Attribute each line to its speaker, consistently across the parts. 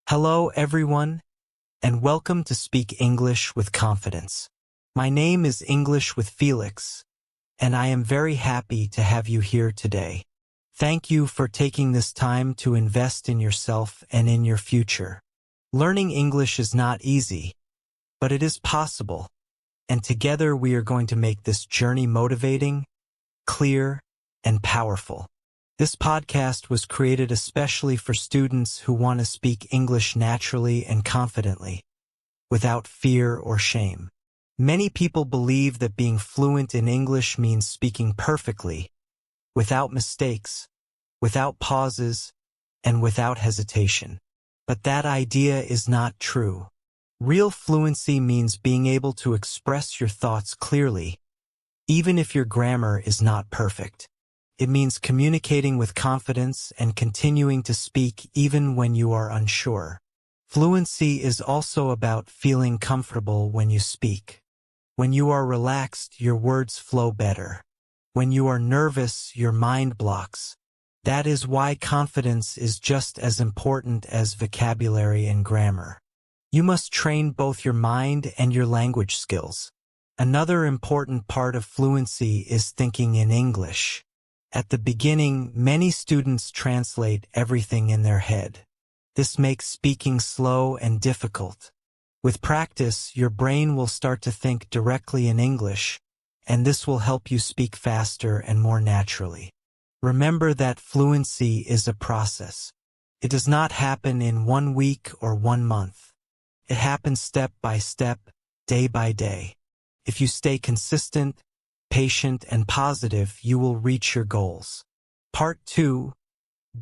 Speaker 1: Hello, everyone, and welcome to Speak English with Confidence. My name is English with Felix, and I am very happy to have you here today. Thank you for taking this time to invest in yourself and in your future. Learning English is not easy, but it is possible, and together we are going to make this journey motivating, clear, and powerful. This podcast was created especially for students who want to speak English naturally and confidently, without fear or shame. Many people believe that being fluent in English means speaking perfectly, without mistakes, without pauses, and without hesitation. But that idea is not true. Real fluency means being able to express your thoughts clearly, even if your grammar is not perfect. It means communicating with confidence and continuing to speak even when you are unsure. Fluency is also about feeling comfortable when you speak. When you are relaxed, your words flow better. When you are nervous, your mind blocks. That is why confidence is just as important as vocabulary and grammar. You must train both your mind and your language skills. Another important part of fluency is thinking in English. At the beginning, many students translate everything in their head. This makes speaking slow and difficult. With practice, your brain will start to think directly in English, and this will help you speak faster and more naturally. Remember that fluency is a process. It does not happen in 1 week or 1 month. It happens step by step, day by day. If you stay consistent, patient, and positive, you will reach your goals. Part 2.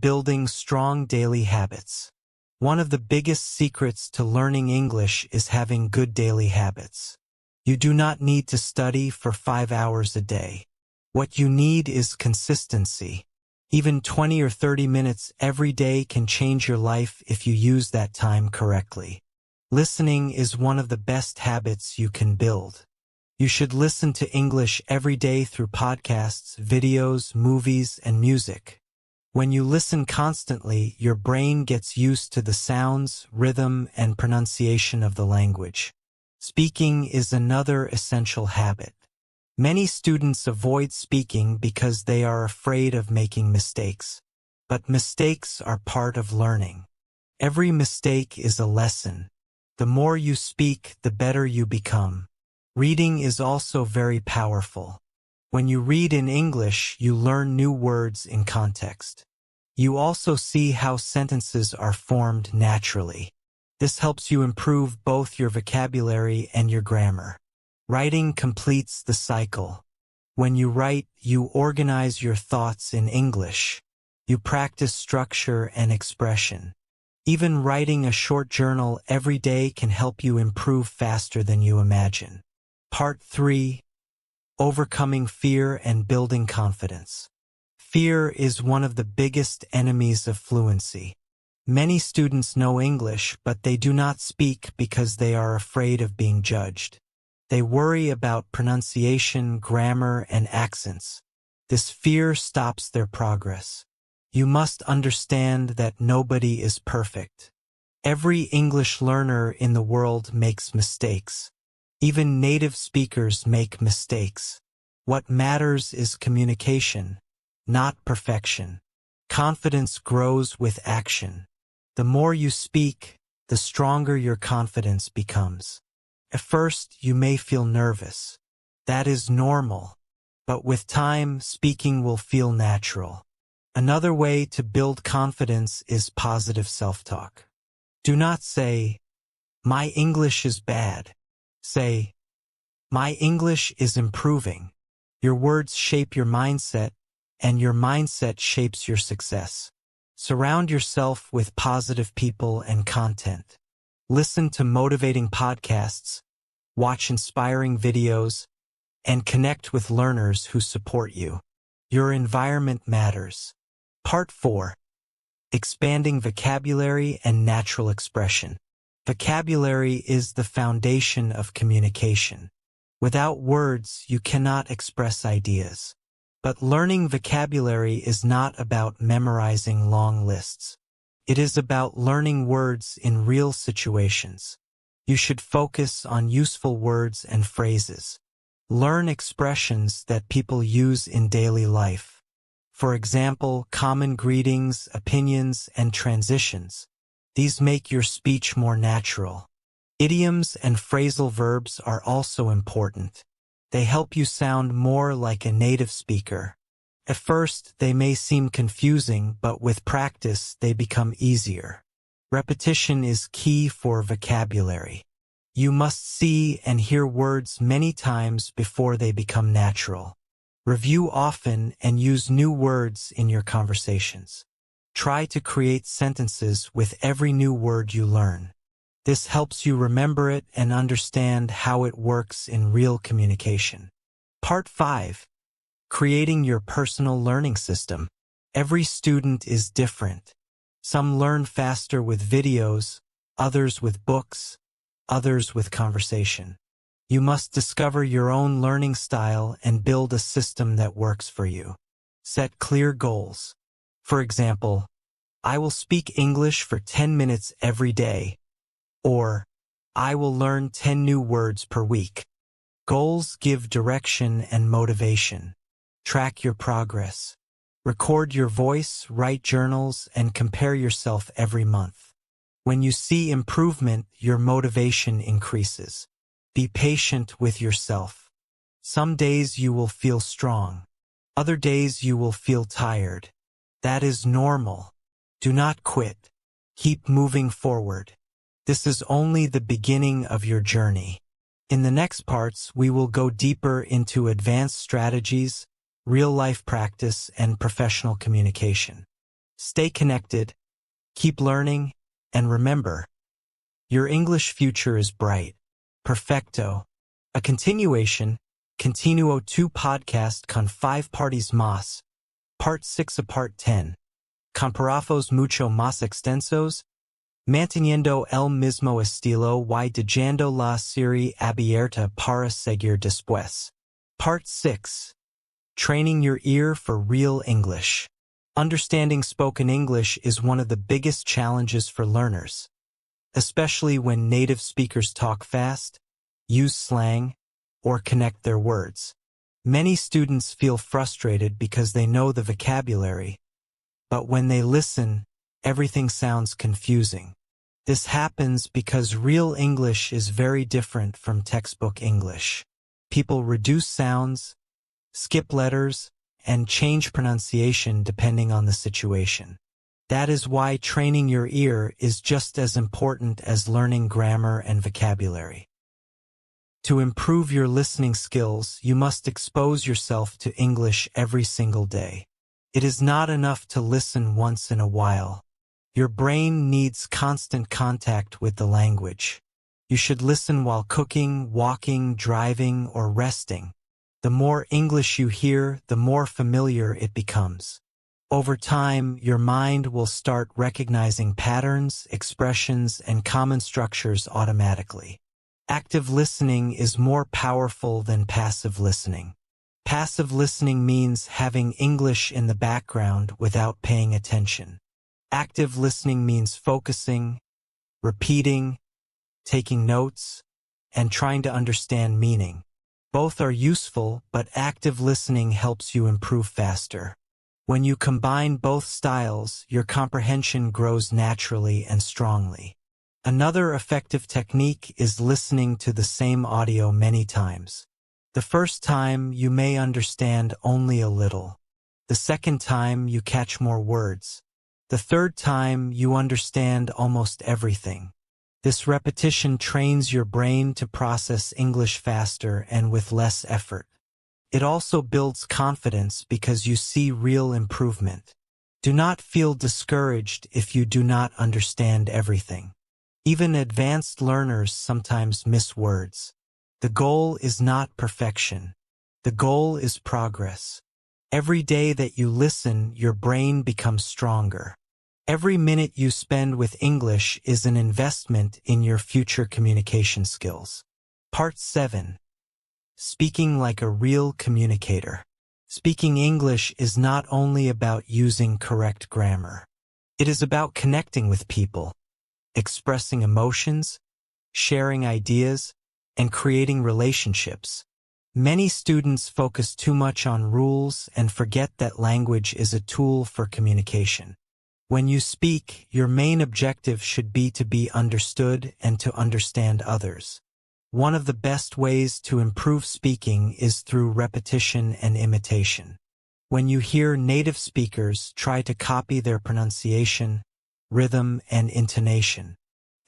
Speaker 1: Building strong daily habits. One of the biggest secrets to learning English is having good daily habits. You do not need to study for 5 hours a day. What you need is consistency. Even 20 or 30 minutes every day can change your life if you use that time correctly. Listening is one of the best habits you can build. You should listen to English every day through podcasts, videos, movies, and music. When you listen constantly, your brain gets used to the sounds, rhythm, and pronunciation of the language. Speaking is another essential habit. Many students avoid speaking because they are afraid of making mistakes. But mistakes are part of learning. Every mistake is a lesson. The more you speak, the better you become. Reading is also very powerful. When you read in English, you learn new words in context. You also see how sentences are formed naturally. This helps you improve both your vocabulary and your grammar. Writing completes the cycle. When you write, you organize your thoughts in English. You practice structure and expression. Even writing a short journal every day can help you improve faster than you imagine. Part 3. Overcoming fear and building confidence. Fear is one of the biggest enemies of fluency. Many students know English, but they do not speak because they are afraid of being judged. They worry about pronunciation, grammar, and accents. This fear stops their progress. You must understand that nobody is perfect. Every English learner in the world makes mistakes. Even native speakers make mistakes. What matters is communication, not perfection. Confidence grows with action. The more you speak, the stronger your confidence becomes. At first, you may feel nervous. That is normal. But with time, speaking will feel natural. Another way to build confidence is positive self-talk. Do not say, "My English is bad." Say, "My English is improving." Your words shape your mindset, and your mindset shapes your success. Surround yourself with positive people and content. Listen to motivating podcasts, watch inspiring videos, and connect with learners who support you. Your environment matters. Part 4. Expanding vocabulary and natural expression. Vocabulary is the foundation of communication. Without words, you cannot express ideas. But learning vocabulary is not about memorizing long lists. It is about learning words in real situations. You should focus on useful words and phrases. Learn expressions that people use in daily life. For example, common greetings, opinions, and transitions. These make your speech more natural. Idioms and phrasal verbs are also important. They help you sound more like a native speaker. At first, they may seem confusing, but with practice, they become easier. Repetition is key for vocabulary. You must see and hear words many times before they become natural. Review often and use new words in your conversations. Try to create sentences with every new word you learn. This helps you remember it and understand how it works in real communication. Part 5. Creating your personal learning system. Every student is different. Some learn faster with videos, others with books, others with conversation. You must discover your own learning style and build a system that works for you. Set clear goals. For example, I will speak English for 10 minutes every day, or I will learn 10 new words per week. Goals give direction and motivation. Track your progress. Record your voice, write journals, and compare yourself every month. When you see improvement, your motivation increases. Be patient with yourself. Some days you will feel strong. Other days you will feel tired. That is normal. Do not quit. Keep moving forward. This is only the beginning of your journey. In the next parts, we will go deeper into advanced strategies, real-life practice, and professional communication. Stay connected, keep learning, and remember, your English future is bright. Perfecto. A continuation, Continuo 2 podcast con 5 partes más. Part 6 of Part 10. Con párrafos mucho más extensos, manteniendo el mismo estilo y dejando la serie abierta para seguir después. Part 6. Training your ear for real English. Understanding spoken English is one of the biggest challenges for learners, especially when native speakers talk fast, use slang, or connect their words. Many students feel frustrated because they know the vocabulary, but when they listen, everything sounds confusing. This happens because real English is very different from textbook English. People reduce sounds, skip letters, and change pronunciation depending on the situation. That is why training your ear is just as important as learning grammar and vocabulary. To improve your listening skills, you must expose yourself to English every single day. It is not enough to listen once in a while. Your brain needs constant contact with the language. You should listen while cooking, walking, driving, or resting. The more English you hear, the more familiar it becomes. Over time, your mind will start recognizing patterns, expressions, and common structures automatically. Active listening is more powerful than passive listening. Passive listening means having English in the background without paying attention. Active listening means focusing, repeating, taking notes, and trying to understand meaning. Both are useful, but active listening helps you improve faster. When you combine both styles, your comprehension grows naturally and strongly. Another effective technique is listening to the same audio many times. The first time, you may understand only a little. The second time, you catch more words. The third time, you understand almost everything. This repetition trains your brain to process English faster and with less effort. It also builds confidence because you see real improvement. Do not feel discouraged if you do not understand everything. Even advanced learners sometimes miss words. The goal is not perfection. The goal is progress. Every day that you listen, your brain becomes stronger. Every minute you spend with English is an investment in your future communication skills. Part 7. Speaking like a real communicator. Speaking English is not only about using correct grammar. It is about connecting with people, expressing emotions, sharing ideas, and creating relationships. Many students focus too much on rules and forget that language is a tool for communication. When you speak, your main objective should be to be understood and to understand others. One of the best ways to improve speaking is through repetition and imitation. When you hear native speakers, try to copy their pronunciation, rhythm, and intonation.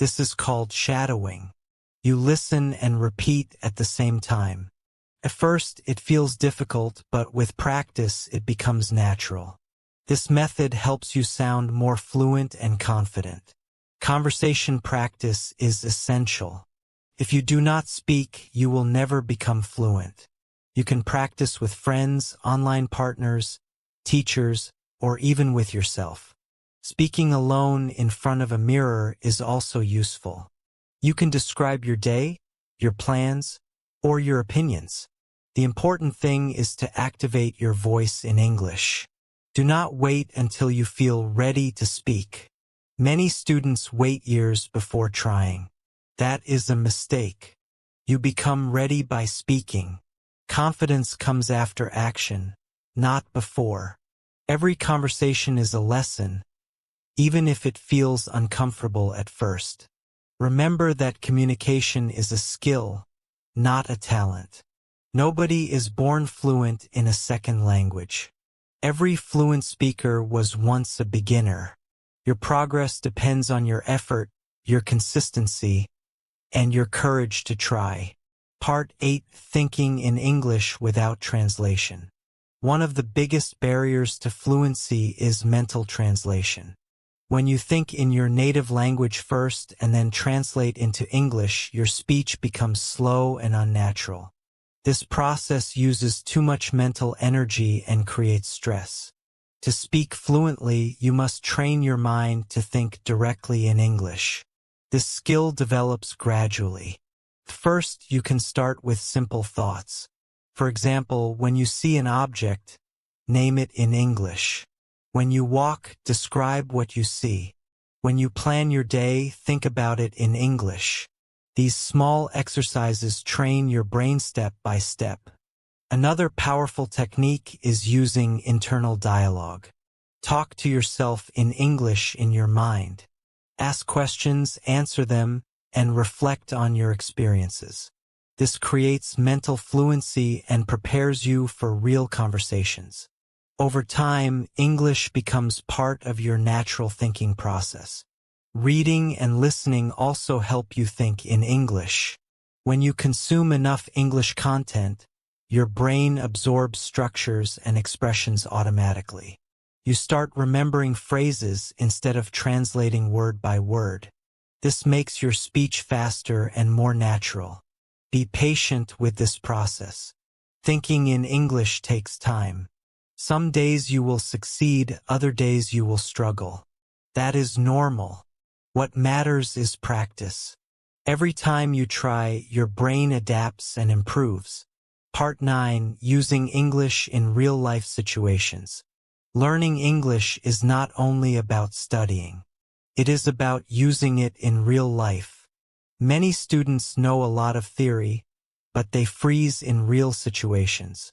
Speaker 1: This is called shadowing. You listen and repeat at the same time. At first, it feels difficult, but with practice, it becomes natural. This method helps you sound more fluent and confident. Conversation practice is essential. If you do not speak, you will never become fluent. You can practice with friends, online partners, teachers, or even with yourself. Speaking alone in front of a mirror is also useful. You can describe your day, your plans, or your opinions. The important thing is to activate your voice in English. Do not wait until you feel ready to speak. Many students wait years before trying. That is a mistake. You become ready by speaking. Confidence comes after action, not before. Every conversation is a lesson, even if it feels uncomfortable at first. Remember that communication is a skill, not a talent. Nobody is born fluent in a second language. Every fluent speaker was once a beginner. Your progress depends on your effort, your consistency, and your courage to try. Part 8: Thinking in English without translation. One of the biggest barriers to fluency is mental translation. When you think in your native language first and then translate into English, your speech becomes slow and unnatural. This process uses too much mental energy and creates stress. To speak fluently, you must train your mind to think directly in English. This skill develops gradually. First, you can start with simple thoughts. For example, when you see an object, name it in English. When you walk, describe what you see. When you plan your day, think about it in English. These small exercises train your brain step by step. Another powerful technique is using internal dialogue. Talk to yourself in English in your mind. Ask questions, answer them, and reflect on your experiences. This creates mental fluency and prepares you for real conversations. Over time, English becomes part of your natural thinking process. Reading and listening also help you think in English. When you consume enough English content, your brain absorbs structures and expressions automatically. You start remembering phrases instead of translating word by word. This makes your speech faster and more natural. Be patient with this process. Thinking in English takes time. Some days you will succeed, other days you will struggle. That is normal. What matters is practice. Every time you try, your brain adapts and improves. Part 9: Using English in real-life situations. Learning English is not only about studying. It is about using it in real life. Many students know a lot of theory, but they freeze in real situations.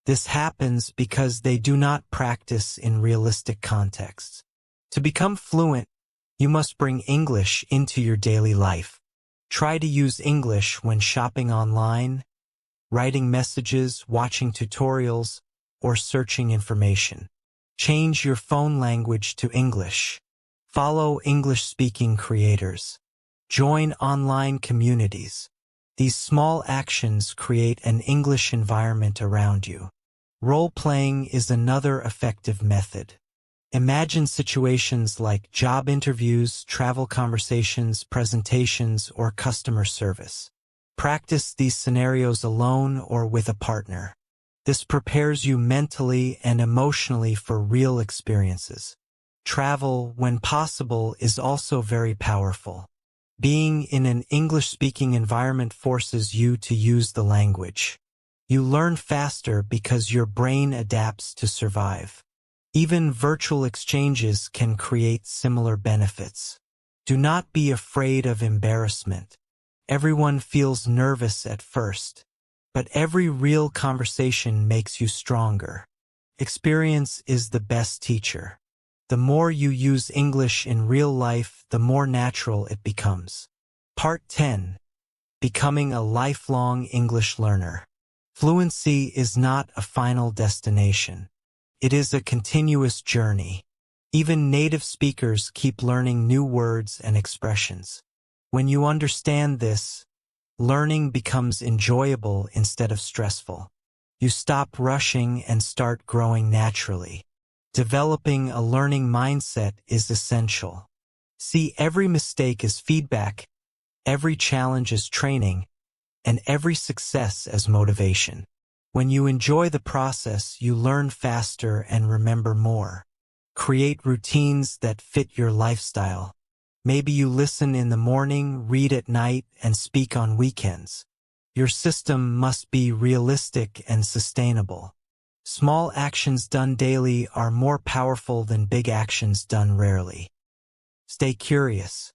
Speaker 1: This happens because they do not practice in realistic contexts. To become fluent, you must bring English into your daily life. Try to use English when shopping online, writing messages, watching tutorials, or searching information. Change your phone language to English. Follow English-speaking creators. Join online communities. These small actions create an English environment around you. Role-playing is another effective method. Imagine situations like job interviews, travel conversations, presentations, or customer service. Practice these scenarios alone or with a partner. This prepares you mentally and emotionally for real experiences. Travel, when possible, is also very powerful. Being in an English-speaking environment forces you to use the language. You learn faster because your brain adapts to survive. Even virtual exchanges can create similar benefits. Do not be afraid of embarrassment. Everyone feels nervous at first, but every real conversation makes you stronger. Experience is the best teacher. The more you use English in real life, the more natural it becomes. Part 10. Becoming a lifelong English learner. Fluency is not a final destination. It is a continuous journey. Even native speakers keep learning new words and expressions. When you understand this, learning becomes enjoyable instead of stressful. You stop rushing and start growing naturally. Developing a learning mindset is essential. See every mistake as feedback, every challenge as training, and every success as motivation. When you enjoy the process, you learn faster and remember more. Create routines that fit your lifestyle. Maybe you listen in the morning, read at night, and speak on weekends. Your system must be realistic and sustainable. Small actions done daily are more powerful than big actions done rarely. Stay curious.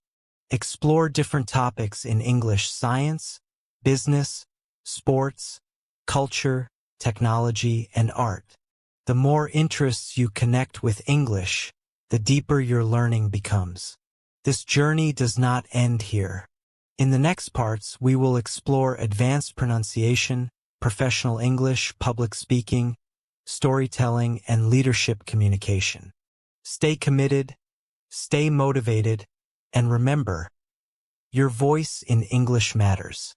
Speaker 1: Explore different topics in English: science, business, sports, culture, technology, and art. The more interests you connect with English, the deeper your learning becomes. This journey does not end here. In the next parts, we will explore advanced pronunciation, professional English, public speaking, storytelling, and leadership communication. Stay committed, stay motivated, and remember, your voice in English matters.